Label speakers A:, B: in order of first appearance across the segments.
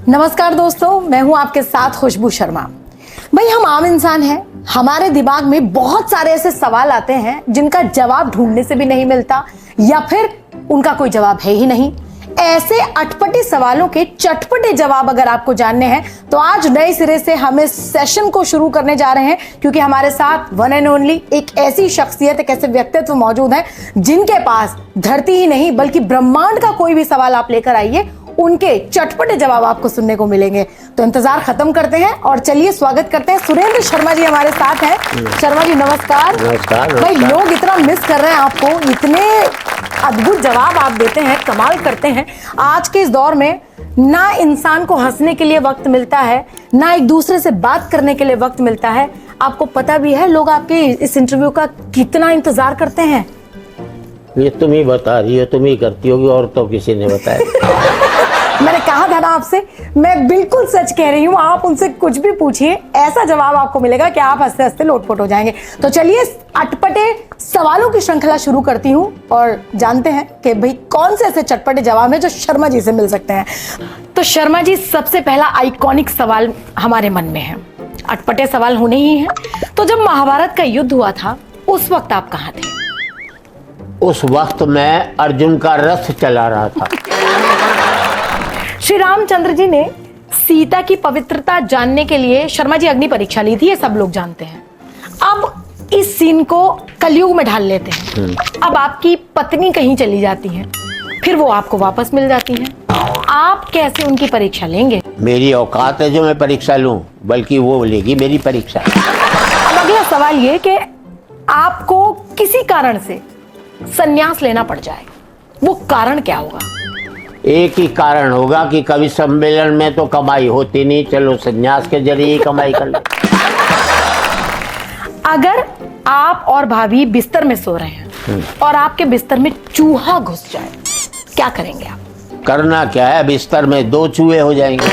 A: नमस्कार दोस्तों, मैं हूं आपके साथ खुशबू शर्मा। भाई हम आम इंसान हैं, हमारे दिमाग में बहुत सारे ऐसे सवाल आते हैं जिनका जवाब ढूंढने से भी नहीं मिलता या फिर उनका कोई जवाब है ही नहीं। ऐसे अटपटे सवालों के चटपटे जवाब अगर आपको जानने हैं तो आज नए सिरे से हम इस सेशन को शुरू करने जा रहे हैं, क्योंकि हमारे साथ वन एंड ओनली एक ऐसी शख्सियत, एक ऐसे व्यक्तित्व मौजूद हैं जिनके पास धरती ही नहीं बल्कि ब्रह्मांड का कोई भी सवाल आप लेकर आइए, उनके चटपटे जवाब आपको सुनने को मिलेंगे। तो इंतजार खत्म करते हैं और चलिए स्वागत करते हैं। सुरेंद्र शर्मा जी हमारे साथ हैं। शर्मा जी नमस्कार।
B: नमस्कार।
A: भाई लोग इतना मिस कर रहे हैं आपको, इतने अद्भुत जवाब आप देते हैं, कमाल करते हैं। आज के इस दौर में ना इंसान को हंसने के लिए वक्त मिलता है, ना एक दूसरे से बात करने के लिए वक्त मिलता है। आपको पता भी है लोग आपके इस इंटरव्यू का कितना इंतजार करते हैं।
B: ये तुम ही बता रही हो, तुम ही करती होगी, और तो किसी ने बताया।
A: मैंने कहा था ना आपसे, मैं बिल्कुल सच कह रही हूँ। आप उनसे कुछ भी पूछिए, ऐसा जवाब आपको मिलेगा कि आप हंसते हंसते लोटपोट हो जाएंगे। तो चलिए अटपटे सवालों की श्रृंखला शुरू करती हूँ और जानते हैं कि भाई कौन से ऐसे चटपटे जवाब हैं जो शर्मा जी से मिल सकते हैं। तो शर्मा जी, सबसे पहला आइकॉनिक सवाल हमारे मन में है, अटपटे सवाल होने ही हैं। तो जब महाभारत का युद्ध हुआ था उस वक्त आप कहाँ थे?
B: उस वक्त मैं अर्जुन का रथ चला रहा था।
A: श्री रामचंद्र जी ने सीता की पवित्रता जानने के लिए शर्मा जी अग्नि परीक्षा ली थी, ये सब लोग जानते हैं। अब इस सीन को कलयुग में ढाल लेते हैं। अब आपकी पत्नी कहीं चली जाती है, फिर वो आपको वापस मिल जाती है, आप कैसे उनकी परीक्षा लेंगे?
B: मेरी औकात है जो मैं परीक्षा लूं, बल्कि वो लेगी मेरी परीक्षा।
A: अब अगला सवाल ये कि आपको किसी कारण से संन्यास लेना पड़ जाए, वो कारण क्या होगा?
B: एक ही कारण होगा कि कभी सम्मेलन में तो कमाई होती नहीं, चलो संन्यास के जरिए ही कमाई कर ले।
A: अगर आप और भाभी बिस्तर में सो रहे हैं और आपके बिस्तर में चूहा घुस जाए, क्या करेंगे आप?
B: करना क्या है, बिस्तर में 2 चूहे हो जाएंगे।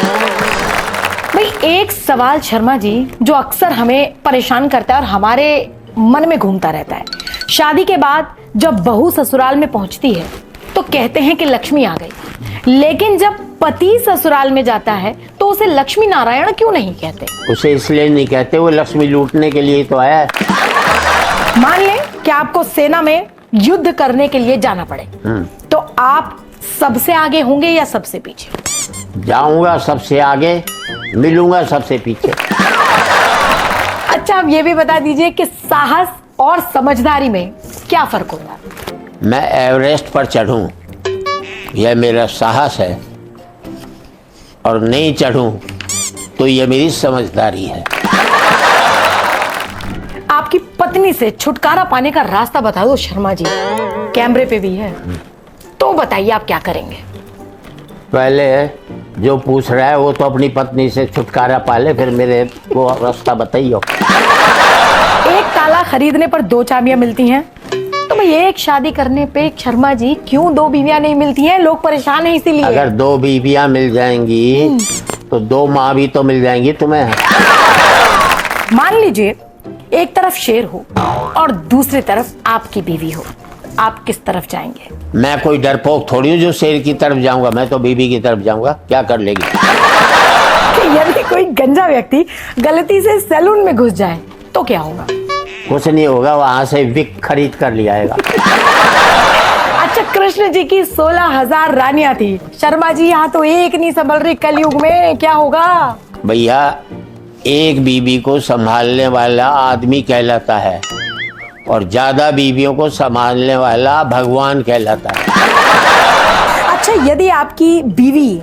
A: भाई एक सवाल शर्मा जी जो अक्सर हमें परेशान करता है और हमारे मन में घूमता रहता है। शादी के बाद जब बहू ससुराल में पहुंचती है तो कहते हैं कि लक्ष्मी आ गई, लेकिन जब पति ससुराल में जाता है तो उसे लक्ष्मी नारायण क्यों नहीं कहते?
B: उसे इसलिए नहीं कहते, वो लक्ष्मी लूटने के लिए तो आया है।
A: मान लें कि आपको सेना में युद्ध करने के लिए जाना पड़े, तो आप सबसे आगे होंगे या सबसे पीछे?
B: जाऊंगा सबसे आगे, मिलूंगा सबसे पीछे।
A: अच्छा, आप ये भी बता दीजिए कि साहस और समझदारी में क्या फर्क होता है?
B: मैं एवरेस्ट पर चढ़ूं, यह मेरा साहस है, और नहीं चढ़ूं तो यह मेरी समझदारी है।
A: आपकी पत्नी से छुटकारा पाने का रास्ता बता दो शर्मा जी, कैमरे पे भी है, तो बताइए आप क्या करेंगे?
B: पहले जो पूछ रहा है वो तो अपनी पत्नी से छुटकारा पा ले, फिर मेरे को रास्ता बताइए।
A: एक ताला खरीदने पर 2 चाबियां मिलती हैं, तो भाई एक शादी करने पे शर्मा जी क्यों 2 बीवियां नहीं मिलती हैं? लोग परेशान हैं इसीलिए।
B: अगर 2 बीवियां मिल जाएंगी तो 2 माँ भी तो मिल जाएंगी तुम्हें।
A: मान लीजिए एक तरफ शेर हो और दूसरी तरफ आपकी बीवी हो, आप किस तरफ जाएंगे?
B: मैं कोई डरपोक थोड़ी हूँ जो शेर की तरफ जाऊंगा, मैं तो बीवी की तरफ जाऊंगा। क्या कर लेगी?
A: यदि कोई गंजा व्यक्ति गलती से सैलून में घुस जाए तो क्या होगा?
B: कुछ नहीं होगा, वहां से विक खरीद कर ले आएगा।
A: अच्छा, कृष्ण जी की 16,000 रानियां थी, शर्मा जी यहाँ तो एक नहीं संभल रही, कलयुग में क्या होगा?
B: भैया, एक बीवी को संभालने वाला आदमी कहलाता है और ज्यादा बीवियों को संभालने वाला भगवान कहलाता है।
A: अच्छा, यदि आपकी बीवी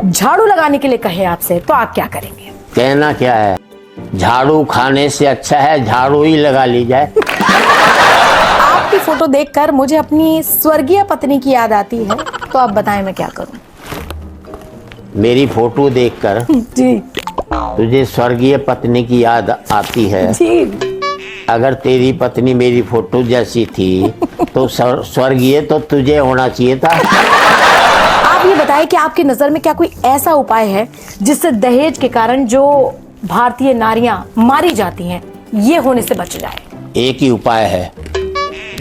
A: झाड़ू लगाने के लिए कहे आपसे तो आप क्या करेंगे?
B: कहना क्या है, झाड़ू खाने से अच्छा है झाड़ू ही लगा ली जाए।
A: आपकी फोटो देखकर मुझे अपनी स्वर्गीय पत्नी की याद आती है, तो आप बताएं मैं क्या करूं?
B: मेरी फोटो देखकर
A: जी
B: तुझे स्वर्गीय पत्नी की याद आती है?
A: जी।
B: अगर तेरी पत्नी मेरी फोटो जैसी थी तो स्वर्गीय तो तुझे होना चाहिए था।
A: आप ये बताएं कि आपकी नजर में क्या कोई ऐसा उपाय है जिससे दहेज के कारण जो भारतीय नारियां मारी जाती हैं ये होने से बच जाए?
B: एक ही उपाय है,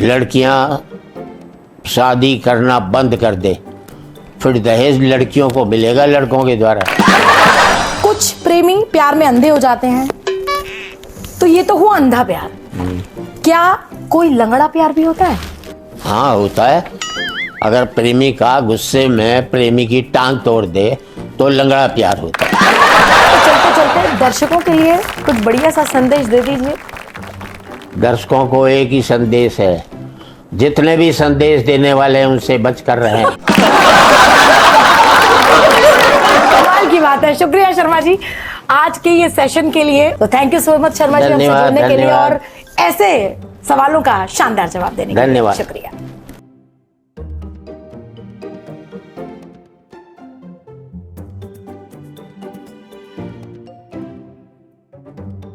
B: लड़कियां शादी करना बंद कर दे फिर दहेज लड़कियों को मिलेगा लड़कों के द्वारा।
A: कुछ प्रेमी प्यार में अंधे हो जाते हैं, तो ये तो हुआ अंधा प्यार। क्या कोई लंगड़ा प्यार भी होता है?
B: हाँ होता है। अगर प्रेमिका गुस्से में प्रेमी की टांग तोड़ दे तो लंगड़ा प्यार होता है।
A: तो चलते चलते दर्शकों के लिए कुछ बढ़िया सा संदेश दे दीजिए।
B: दर्शकों को एक ही संदेश है, जितने भी संदेश देने वाले हैं उनसे बच कर रहें।
A: कमाल की बात है। शुक्रिया शर्मा जी आज के ये सेशन के लिए। तो thank you so much Sharma ji हमसे
B: धन्यवाद,
A: जुड़ने के लिए
B: धन्यवाद।
A: और ऐसे सवालों का शानदार जवाब देने के लिए
B: धन्यवाद।
A: शुक्रिया।